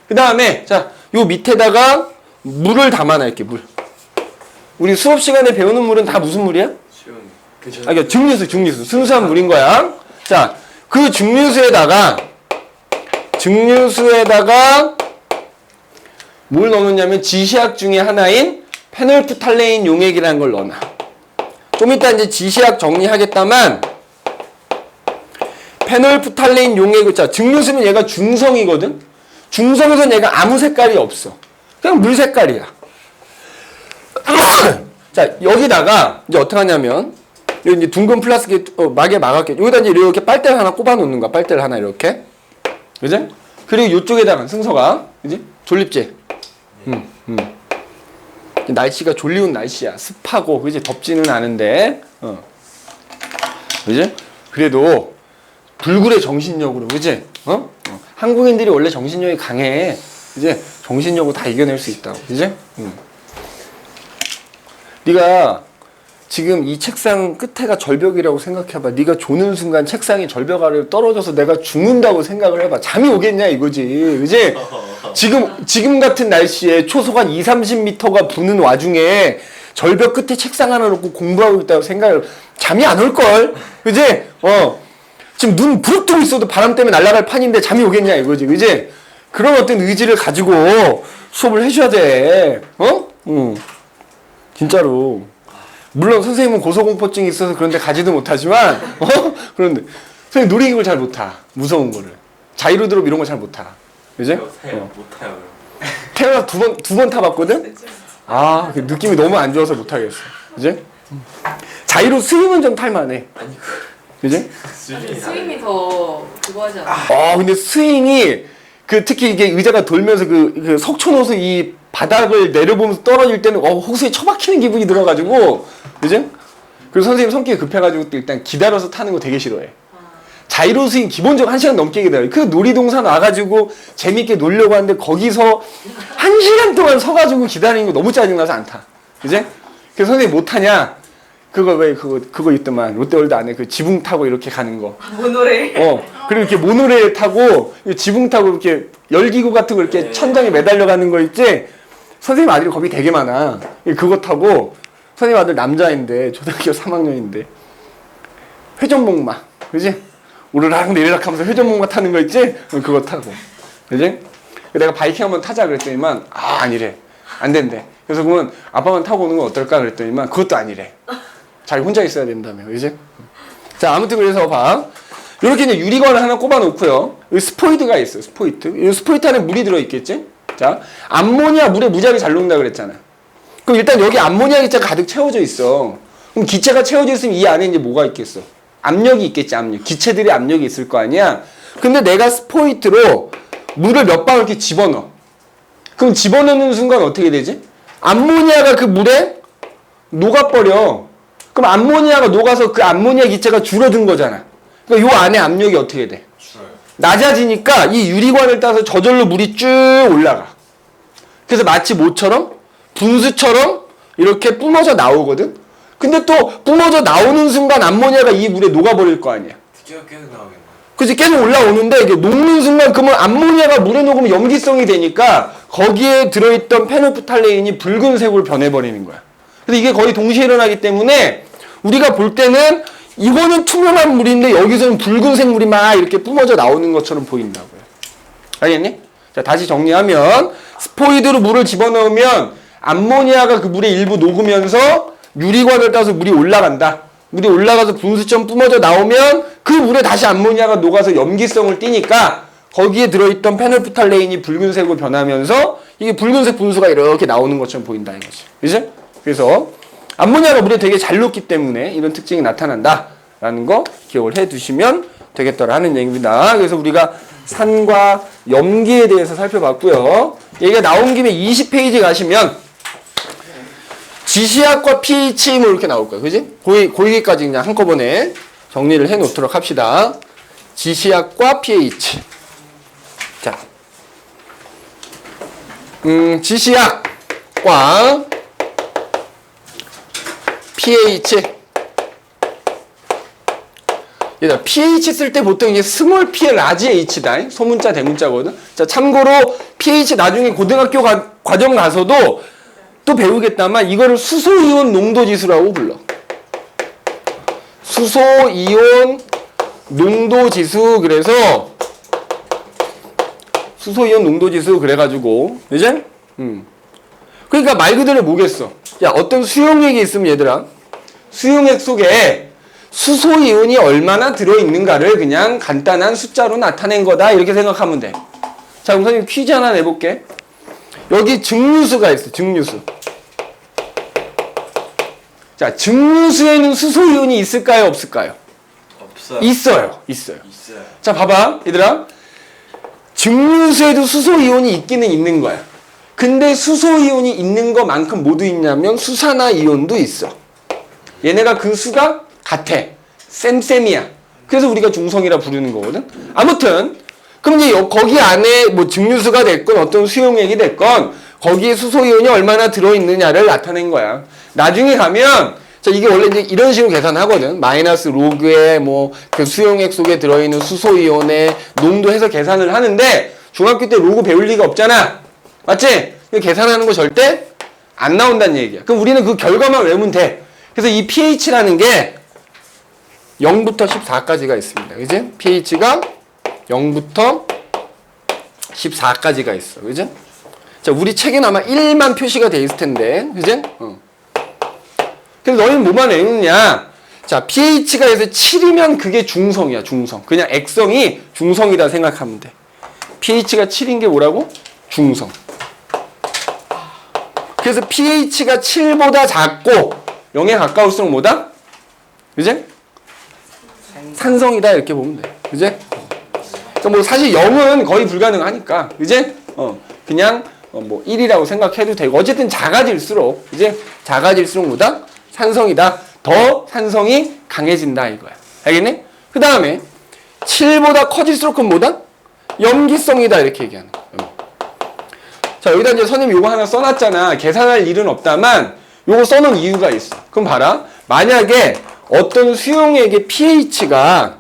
그 다음에, 자, 요 밑에다가 물을 담아놔, 물. 우리 수업 시간에 배우는 물은 다 무슨 물이야? 그러니까 증류수. 순수한 물인 거야. 자, 그 증류수에다가 뭘 넣느냐면 지시약 중에 하나인 페놀프탈레인 용액이라는 걸 넣어놔. 좀 이따 이제 지시약 정리하겠다만, 페놀프탈레인 용액, 자, 증류수는 얘가 중성이거든? 중성에서는 얘가 아무 색깔이 없어. 그냥 물 색깔이야. 자, 여기다가 이제 어떻게 하냐면, 여기 이제 둥근 플라스틱 막에 막았게, 여기다 이제 이렇게 빨대를 하나 꼽아 놓는 거야. 빨대를 하나 이렇게. 그지? 그리고 이쪽에다가 승서가, 그지? 졸립지? 날씨가 졸리운 날씨야. 습하고, 그지? 덥지는 않은데, 그지? 그래도 불굴의 정신력으로, 그지? 한국인들이 원래 정신력이 강해. 그지? 정신력으로 다 이겨낼 수 있다고, 그지? 네가 지금 이 책상 끝에가 절벽이라고 생각해봐. 네가 조는 순간 책상이 절벽 아래로 떨어져서 내가 죽는다고 생각을 해봐. 잠이 오겠냐 이거지, 그지? 지금 같은 날씨에 초속 한 20-30m가 부는 와중에 절벽 끝에 책상 하나 놓고 공부하고 있다고 생각을, 잠이 안 올걸, 그지? 지금 눈 부릅 뜨고 있어도 바람 때문에 날아갈 판인데 잠이 오겠냐 이거지, 그지? 그런 어떤 의지를 가지고 수업을 해줘야 돼. 진짜로. 물론 선생님은 고소공포증이 있어서 그런데 가지도 못하지만, 그런데 선생님 놀이기구를 잘 못 타. 무서운 거를. 자이로드롭 이런 거 잘 못 타. 그지? 못 타요. 태어나서 두 번 타봤거든? 아, 그 느낌이 너무 안 좋아서 못 타겠어. 그지? 자이로 스윙은 좀 탈만해. 그지? 스윙이 더 그거 하지 않아? 근데 스윙이, 특히 이게 의자가 돌면서 그 석촌호수 이 바닥을 내려보면서 떨어질 때는 호수에 처박히는 기분이 들어가지고, 그지? 그리고 선생님 성격이 급해가지고 또 일단 기다려서 타는 거 되게 싫어해. 자이로 스윙 기본적으로 1시간 넘게 기다려. 그 놀이동산 와가지고 재밌게 놀려고 하는데 거기서 1시간 동안 서가지고 기다리는 거 너무 짜증나서 안 타. 그지? 그래서 선생님 못 타냐? 그거 있더만. 롯데월드 안에 그 지붕 타고 이렇게 가는 거. 모노레일. 그리고 이렇게 모노레일 타고 지붕 타고 이렇게 열기구 같은 거 이렇게 천장에 매달려 가는 거 있지? 선생님 아들이 겁이 되게 많아. 그거 타고, 선생님 아들 남자인데 초등학교 3학년인데 회전목마, 그지? 오르락 내리락 하면서 회전목마 타는 거 있지? 그거 타고, 그지? 내가 바이킹 한번 타자 그랬더니만 아니래, 안 된대. 그래서 그러면 아빠만 타고 오는 건 어떨까 그랬더니만 그것도 아니래. 자기 혼자 있어야 된다며, 그지? 자, 아무튼 그래서 봐. 이렇게 이제 유리관을 하나 꼽아 놓고요. 여기 스포이드가 있어요. 스포이드. 이 스포이드 안에 물이 들어 있겠지? 자, 암모니아 물에 무지하게 잘 녹는다 그랬잖아. 그럼 일단 여기 암모니아 기체가 가득 채워져 있어. 그럼 기체가 채워져 있으면 이 안에 이제 뭐가 있겠어? 압력이 있겠지, 압력. 기체들이 압력이 있을 거 아니야? 근데 내가 스포이트로 물을 몇 방울 이렇게 집어넣어. 그럼 집어넣는 순간 어떻게 되지? 암모니아가 그 물에 녹아버려. 그럼 암모니아가 녹아서 그 암모니아 기체가 줄어든 거잖아. 그러니까 요 안에 압력이 어떻게 돼? 낮아지니까 이 유리관을 따서 저절로 물이 쭉 올라가. 그래서 마치 뭐처럼? 분수처럼 이렇게 뿜어져 나오거든? 근데 또 뿜어져 나오는 순간 암모니아가 이 물에 녹아버릴 거 아니야. 계속 나오겠네. 그치? 계속 올라오는데 이게 녹는 순간 그러면 암모니아가 물에 녹으면 염기성이 되니까 거기에 들어있던 페놀프탈레인이 붉은색으로 변해버리는 거야. 그래서 이게 거의 동시에 일어나기 때문에 우리가 볼 때는 이거는 투명한 물인데 여기서는 붉은색 물이 막 이렇게 뿜어져 나오는 것처럼 보인다고요. 알겠니? 자, 다시 정리하면 스포이드로 물을 집어넣으면 암모니아가 그 물에 일부 녹으면서 유리관을 따서 물이 올라간다. 물이 올라가서 분수처럼 뿜어져 나오면 그 물에 다시 암모니아가 녹아서 염기성을 띠니까 거기에 들어있던 페놀프탈레인이 붉은색으로 변하면서 이게 붉은색 분수가 이렇게 나오는 것처럼 보인다 이거지. 그죠? 그래서 암모니아가 물에 되게 잘 녹기 때문에 이런 특징이 나타난다라는 거 기억을 해 두시면 되겠더라는 얘기입니다. 그래서 우리가 산과 염기에 대해서 살펴봤고요. 얘기가 나온 김에 20페이지 가시면 지시학과 pH 뭐 이렇게 나올 거예요. 그지? 고기까지 그냥 한꺼번에 정리를 해 놓도록 합시다. 지시학과 pH. 자. 지시학과 pH. 얘들아, pH 쓸 때 보통 이게 스몰 p에 라지 h다. 소문자, 대문자거든. 자, 참고로 pH 나중에 고등학교 과정 가서도 또 배우겠다만 이거를 수소이온 농도지수라고 불러. 수소이온 농도지수. 그래서 수소이온 농도지수 그래가지고 이제 그러니까 말 그대로 뭐겠어. 야, 어떤 수용액이 있으면 얘들아, 수용액 속에 수소이온이 얼마나 들어있는가를 그냥 간단한 숫자로 나타낸 거다 이렇게 생각하면 돼. 자, 그럼 선생님 퀴즈 하나 내볼게. 여기 증류수가 있어. 증류수. 자, 증류수에는 수소이온이 있을까요? 없을까요? 없어요. 있어요. 자, 봐봐 얘들아. 증류수에도 수소이온이 있기는 있는 거야. 근데 수소이온이 있는 것만큼 뭐도 있냐면 수산화이온도 있어. 얘네가 그 수가 같아. 쌤쌤이야. 그래서 우리가 중성이라 부르는 거거든. 아무튼 그럼 이제 거기 안에 뭐 증류수가 됐건 어떤 수용액이 됐건 거기에 수소이온이 얼마나 들어있느냐를 나타낸 거야. 나중에 가면 자, 이게 원래 이제 이런 식으로 계산하거든. 마이너스 로그에 뭐 그 수용액 속에 들어있는 수소이온의 농도 해서 계산을 하는데 중학교 때 로그 배울 리가 없잖아. 맞지? 계산하는 거 절대 안 나온다는 얘기야. 그럼 우리는 그 결과만 외우면 돼. 그래서 이 pH라는 게 0부터 14까지가 있습니다. 그지? pH가 0부터 14까지가 있어. 그지? 자, 우리 책에는 아마 1만 표시가 돼 있을 텐데. 그지? 그래서 너희는 뭐만 외우느냐? 자, pH가 해서 7이면 그게 중성이야, 중성. 그냥 액성이 중성이다 생각하면 돼. pH가 7인 게 뭐라고? 중성. 그래서 pH가 7보다 작고 0에 가까울수록 뭐다? 그지? 산성이다 이렇게 보면 돼. 그지? 그러니까 뭐 사실 0은 거의 불가능하니까. 그지? 그냥 뭐 1이라고 생각해도 되고 어쨌든 작아질수록 이제 작아질수록 뭐다? 산성이다. 더 산성이 강해진다 이거야. 알겠니? 그 다음에 7보다 커질수록 그건 뭐다? 염기성이다 이렇게 얘기하는 거야. 자, 여기다 이제 선생님 요거 하나 써놨잖아. 계산할 일은 없다만 요거 써놓은 이유가 있어. 그럼 봐라. 만약에 어떤 수용액의 pH가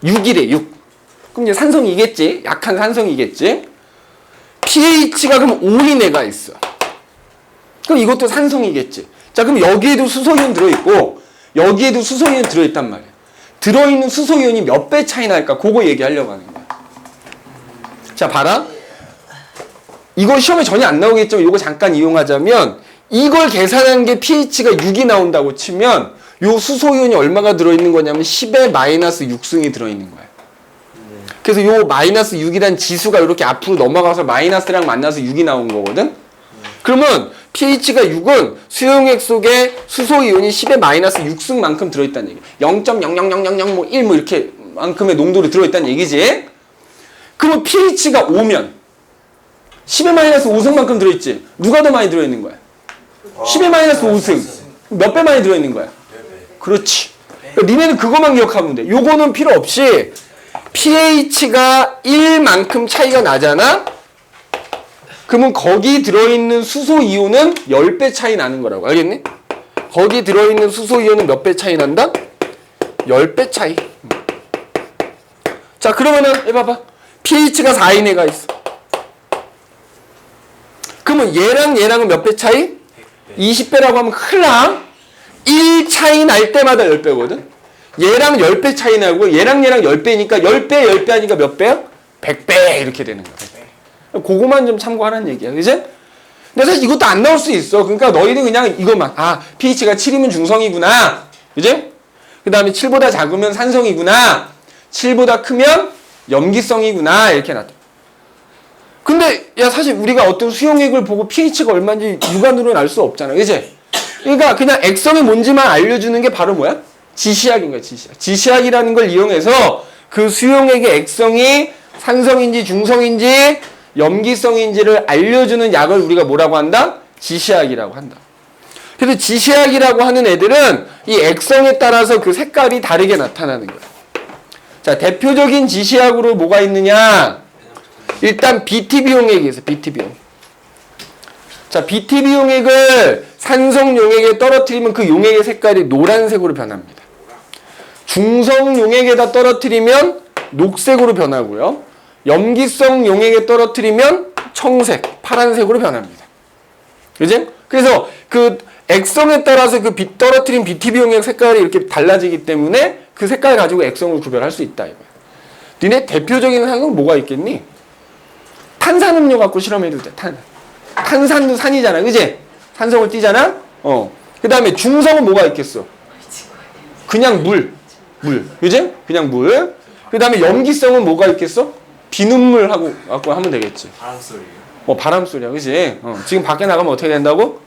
6이래, 6. 그럼 이제 산성이겠지? 약한 산성이겠지? pH가 그럼 5인 애가 있어. 그럼 이것도 산성이겠지? 자, 그럼 여기에도 수소이온 들어있고 여기에도 수소이온 들어있단 말이야. 들어있는 수소이온이 몇 배 차이 날까? 그거 얘기하려고 하는 거야. 자, 봐라. 이거 시험에 전혀 안 나오겠지만 이거 잠깐 이용하자면 이걸 계산한 게 pH가 6이 나온다고 치면 요 수소이온이 얼마가 들어있는 거냐면 10의 마이너스 6승이 들어있는 거야. 그래서 요 마이너스 6이란 지수가 이렇게 앞으로 넘어가서 마이너스랑 만나서 6이 나온 거거든. 그러면 pH가 6은 수용액 속에 수소이온이 10의 마이너스 6승만큼 들어있다는 얘기야. 0.00000 뭐 1 뭐 이렇게 만큼의 농도로 들어있다는 얘기지. 그러면 pH가 5면 10의 마이너스 5승만큼 들어있지. 누가 더 많이 들어있는 거야? 10의 마이너스 5승. 몇 배 많이 들어있는 거야? 그렇지. 그러니까 니네는 그것만 기억하면 돼. 요거는 필요 없이 pH가 1만큼 차이가 나잖아? 그러면 거기 들어있는 수소 이온은 10배 차이 나는 거라고. 알겠니? 거기 들어있는 수소 이온은 몇 배 차이 난다? 10배 차이. 자, 그러면은 해봐봐. pH가 4인 애가 있어. 그러면 얘랑 얘랑은 몇 배 차이? 20배라고 하면 큰일 나. 1 차이 날 때마다 10배거든. 얘랑 10배 차이 나고 얘랑 10배니까 10배 10배 하니까 몇 배야? 100배 이렇게 되는 거야. 100배. 그거만 좀 참고하라는 얘기야. 그지? 근데 사실 이것도 안 나올 수 있어. 그러니까 너희는 그냥 이것만 pH가 7이면 중성이구나. 그지? 그 다음에 7보다 작으면 산성이구나. 7보다 크면 염기성이구나. 이렇게 놔둬. 근데 야 사실 우리가 어떤 수용액을 보고 pH가 얼마인지 육안으로는 알 수 없잖아. 그지? 그러니까 그냥 액성이 뭔지만 알려주는 게 바로 뭐야? 지시약인 거야. 지시약. 지시약이라는 걸 이용해서 그 수용액의 액성이 산성인지 중성인지 염기성인지를 알려주는 약을 우리가 뭐라고 한다? 지시약이라고 한다. 그래서 지시약이라고 하는 애들은 이 액성에 따라서 그 색깔이 다르게 나타나는 거야. 자, 대표적인 지시약으로 뭐가 있느냐? 일단 BTB 용액이 있어. BTB 용액. 자, BTB 용액을 산성 용액에 떨어뜨리면 그 용액의 색깔이 노란색으로 변합니다. 중성 용액에다 떨어뜨리면 녹색으로 변하고요. 염기성 용액에 떨어뜨리면 청색, 파란색으로 변합니다. 그지? 그래서 그 액성에 따라서 그 떨어뜨린 BTB 용액 색깔이 이렇게 달라지기 때문에 그 색깔 가지고 액성을 구별할 수 있다 이거야. 니네 대표적인 산성은 뭐가 있겠니? 탄산음료 갖고 실험해도 돼. 탄산도 산이잖아. 그지? 산성을 띠잖아? 그 다음에 중성은 뭐가 있겠어? 그냥 물. 그지? 그냥 물. 그 다음에 염기성은 뭐가 있겠어? 비눗물 갖고 하면 되겠지. 바람 소리요. 바람 소리야. 그지? 지금 밖에 나가면 어떻게 된다고?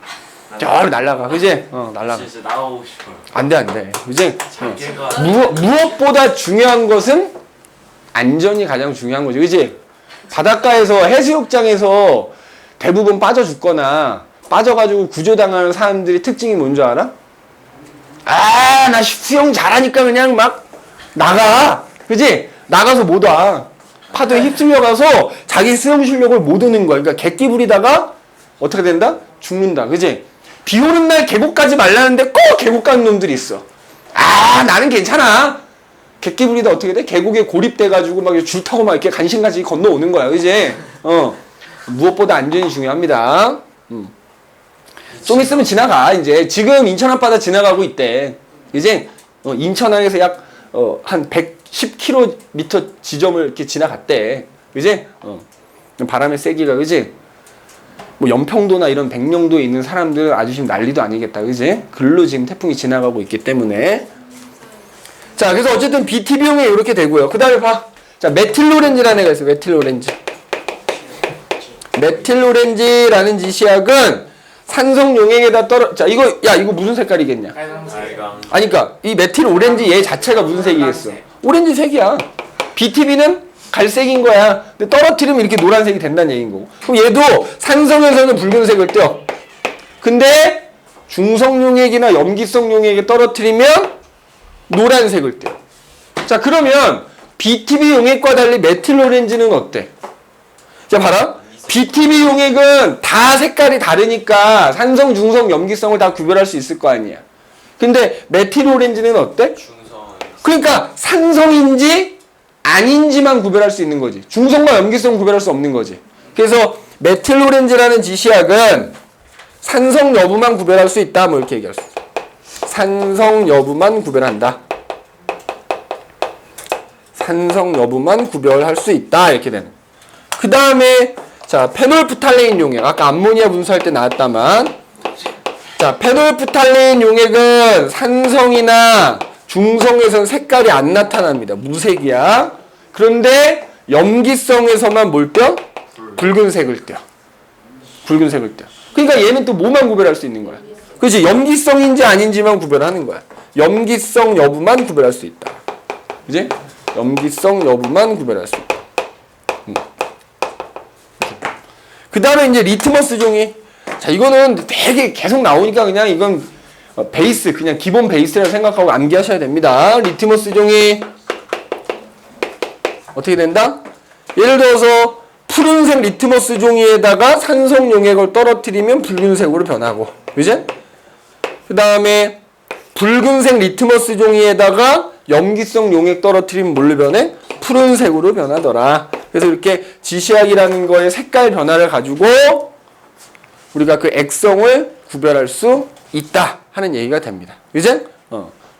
저 날아가. 그지? 날아가. 진짜 나가고 싶어요. 안 돼. 그지? 장기가 무엇보다 중요한 것은 안전이 가장 중요한 거지. 그지? 바닷가에서 해수욕장에서 대부분 빠져 죽거나 빠져가지고 구조당하는 사람들이 특징이 뭔 줄 알아? 나 수영 잘하니까 그냥 막 나가. 그지? 나가서 못 와. 파도에 휩쓸려가서 자기 수영 실력을 못 얻는 거야. 그러니까 객기 부리다가 어떻게 된다? 죽는다. 그지? 비 오는 날 계곡 가지 말라는데 꼭 계곡 가는 놈들이 있어. 나는 괜찮아. 객기 부리다 어떻게 돼? 계곡에 고립돼가지고 막 줄 타고 막 이렇게 간신간신 건너오는 거야. 그지? 무엇보다 안전이 중요합니다. 좀 있으면 지나가. 이제 지금 인천 앞바다 지나가고 있대. 이제 인천항에서 약 한 110km 지점을 이렇게 지나갔대. 그지? 바람의 세기가 그지? 뭐 연평도나 이런 백령도에 있는 사람들 아주 지금 난리도 아니겠다. 그지? 글로 지금 태풍이 지나가고 있기 때문에. 자, 그래서 어쨌든 BTB용에 이렇게 되고요. 그 다음에 봐. 자, 메틸오렌지라는 애가 있어요. 메틸오렌지. 메틸오렌지라는 지시약은 산성 용액에다 자, 이거 무슨 색깔이겠냐? 빨강. 아니, 그니까, 이 메틸오렌지 얘 자체가 무슨 색이겠어? 오렌지색이야. BTB는 갈색인 거야. 근데 떨어뜨리면 이렇게 노란색이 된다는 얘기인 거고. 그럼 얘도 산성에서는 붉은색을 띄어. 근데 중성 용액이나 염기성 용액에 떨어뜨리면 노란색을 띄어. 자, 그러면 BTB 용액과 달리 메틸오렌지는 어때? 자, 봐라. BTB 용액은 다 색깔이 다르니까 산성, 중성, 염기성을 다 구별할 수 있을 거 아니야. 근데 메틸오렌지는 어때? 중성. 그러니까 산성인지 아닌지만 구별할 수 있는 거지. 중성과 염기성은 구별할 수 없는 거지. 그래서 메틸오렌지라는 지시약은 산성 여부만 구별할 수 있다. 뭐 이렇게 얘기할 수 있어. 산성 여부만 구별한다. 산성 여부만 구별할 수 있다. 이렇게 되는. 그 다음에 자, 페놀프탈레인 용액. 아까 암모니아 분수할 때 나왔다만. 자, 페놀프탈레인 용액은 산성이나 중성에서는 색깔이 안 나타납니다. 무색이야. 그런데 염기성에서만 뭘 띄어? 붉은색을 띄어. 붉은색을 띄어. 그러니까 얘는 또 뭐만 구별할 수 있는 거야? 그렇지? 염기성인지 아닌지만 구별하는 거야. 염기성 여부만 구별할 수 있다. 그지? 염기성 여부만 구별할 수 있다. 그 다음에 이제 리트머스 종이. 자, 이거는 되게 계속 나오니까 그냥 이건 베이스, 그냥 기본 베이스라고 생각하고 암기하셔야 됩니다. 리트머스 종이 어떻게 된다? 예를 들어서 푸른색 리트머스 종이에다가 산성 용액을 떨어뜨리면 붉은색으로 변하고, 그지? 그 다음에 붉은색 리트머스 종이에다가 염기성 용액 떨어뜨리면 뭘로 변해? 푸른색으로 변하더라. 그래서 이렇게 지시학이라는 거의 색깔 변화를 가지고 우리가 그 액성을 구별할 수 있다 하는 얘기가 됩니다. 그지?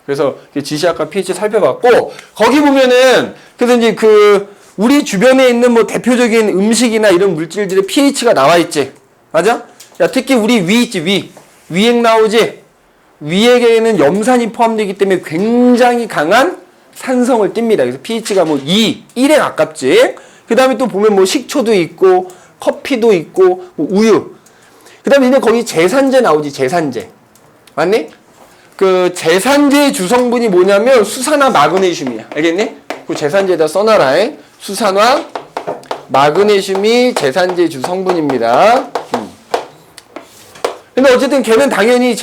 그래서 지시학과 pH 살펴봤고, 거기 보면은 그래서 이제 그 우리 주변에 있는 뭐 대표적인 음식이나 이런 물질들의 pH가 나와 있지. 맞아? 야, 특히 우리 위 있지, 위. 위액 나오지? 위액에는 염산이 포함되기 때문에 굉장히 강한 산성을 띱니다. 그래서 pH가 뭐 2, 1에 가깝지. 그 다음에 또 보면 뭐 식초도 있고, 커피도 있고, 뭐 우유. 그 다음에 이제 거기 제산제 나오지, 제산제. 맞니? 그 제산제의 주성분이 뭐냐면 수산화 마그네슘이야. 알겠니? 그 제산제에다 써놔라. 수산화 마그네슘이 제산제 주성분입니다. 근데 어쨌든 걔는 당연히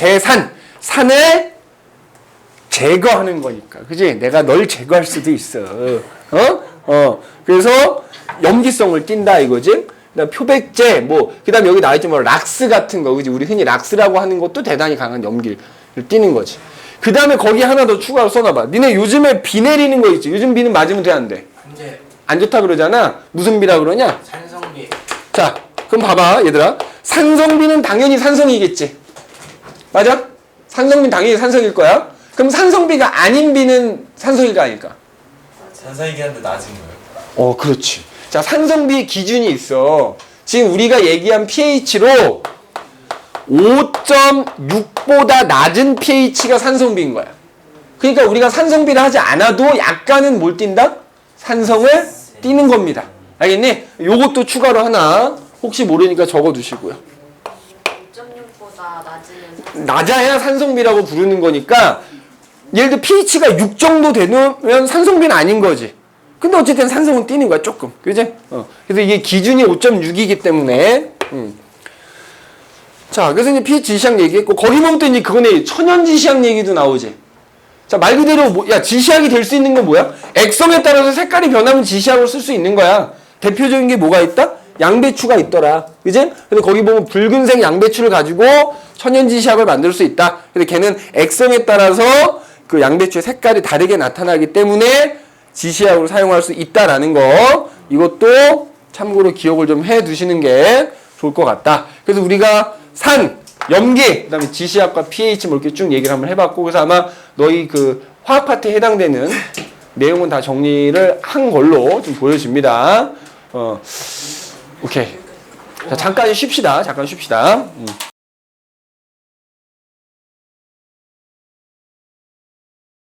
산을 제거하는 거니까. 그지? 내가 널 제거할 수도 있어. 그래서 염기성을 띈다 이거지? 그다음 표백제, 그 다음에 여기 나와있지 뭐, 락스 같은 거, 그지? 우리 흔히 락스라고 하는 것도 대단히 강한 염기를 띠는 거지. 그 다음에 거기 하나 더 추가로 써놔봐. 니네 요즘에 비 내리는 거 있지? 요즘 비는 맞으면 돼, 안 돼? 근데 안 좋다 그러잖아? 무슨 비라 그러냐? 산성비. 자, 그럼 봐봐, 얘들아. 산성비는 당연히 산성이겠지. 맞아? 산성비는 당연히 산성일 거야. 그럼 산성비가 아닌 비는 산성일까 아닐까? 산성이긴 한데 낮은 거예요. 그렇지. 자, 산성비의 기준이 있어. 지금 우리가 얘기한 pH로 5.6보다 낮은 pH가 산성비인 거야. 그러니까 우리가 산성비를 하지 않아도 약간은 뭘 띈다? 산성을 띠는 겁니다. 알겠니? 요것도 추가로 하나 혹시 모르니까 적어두시고요. 5.6보다 낮으면 낮아야 산성비라고 부르는 거니까, 예를 들어 pH가 6 정도 되면 산성비는 아닌 거지. 근데 어쨌든 산성은 띄는 거야, 조금. 그지? 그래서 이게 기준이 5.6이기 때문에. 자, 그래서 이제 pH 지시학 얘기했고, 거기 보면 또 이제 그거네, 천연 지시학 얘기도 나오지. 자, 말 그대로, 지시학이 될 수 있는 건 뭐야? 액성에 따라서 색깔이 변하면 지시학으로 쓸 수 있는 거야. 대표적인 게 뭐가 있다? 양배추가 있더라. 그지? 근데 거기 보면 붉은색 양배추를 가지고 천연 지시학을 만들 수 있다. 근데 걔는 액성에 따라서 그 양배추의 색깔이 다르게 나타나기 때문에 지시학으로 사용할 수 있다라는 거, 이것도 참고로 기억을 좀 해 두시는 게 좋을 것 같다. 그래서 우리가 산, 염기, 그 다음에 지시학과 pH 뭐 이렇게 쭉 얘기를 한번 해봤고, 그래서 아마 너희 그 화학 파트에 해당되는 내용은 다 정리를 한 걸로 좀 보여집니다. 오케이. 자, 잠깐 쉽시다.